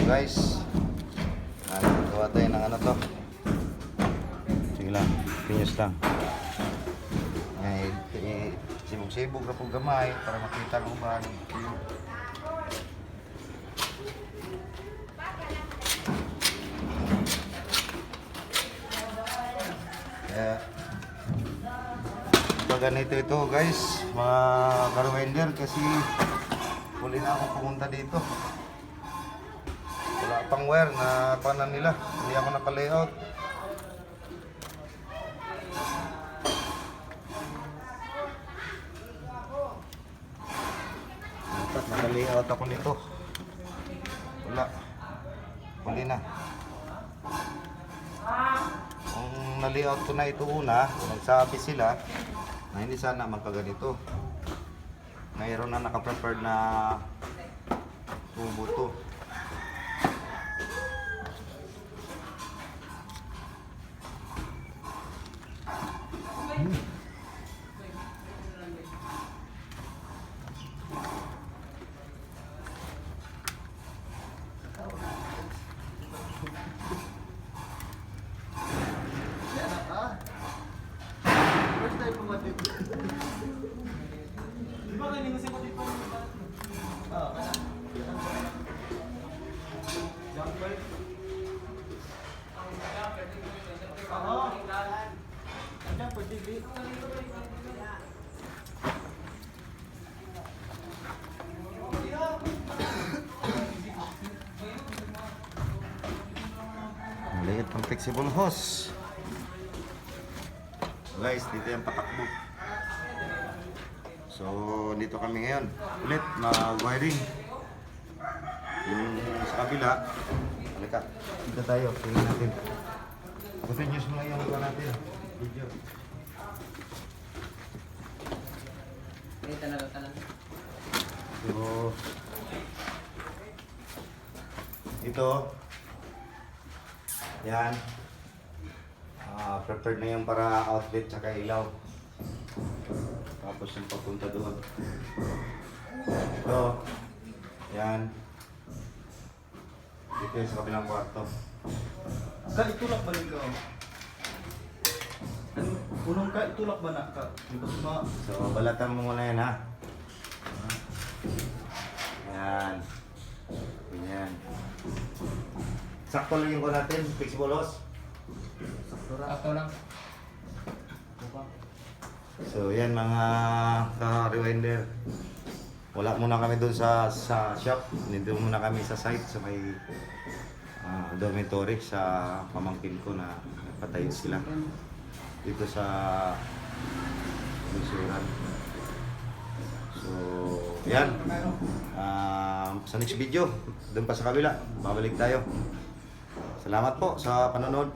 guys, gawa tayo ng ano to. Sige lang, pinyos lang. Ngayon, sibog-sibog na po gamay para makita ng uban. Kaya pag ganito ito guys, mga carwinder, kasi huli na ako pumunta dito. Wala pang wire na panan nila, hindi ako naka-layout. Dapat naka-layout ako nito. Wala, huli na. Kung na-layout ko na ito una, nagsabi sila na hindi sana magkaganito. Mayroon na naka-prepared na tubo to. Maliit ang flexible hose. Guys, dito yung patakbo. So, dito kami ngayon. Ulit, mag-wiring. Yung sa kabila. Halika, dito tayo. Tingnan natin. Kasi news mo lang yung iba natin. Video. So, ito. Yan. Prepared na yung para outlet tsaka ilaw. Tapos yung papunta doon. Ito. Yan. Dito yung sa kabilang kwarto. Itulak ba rin ka? Unang ka, itulak ba na ka? So, balatan mo muna yan ha. Yan. Yan. Sakto lang yung ko natin, flexible hose. Sakto lang. So, yan mga ka-rewinder. Wala muna kami doon sa shop. Nandito muna kami sa site, sa may dormitory sa pamangkin ko na patayin sila. Dito sa Lusuran. So, yan. Sa next video, doon pa sa kabila, babalik tayo. Salamat po sa panonood.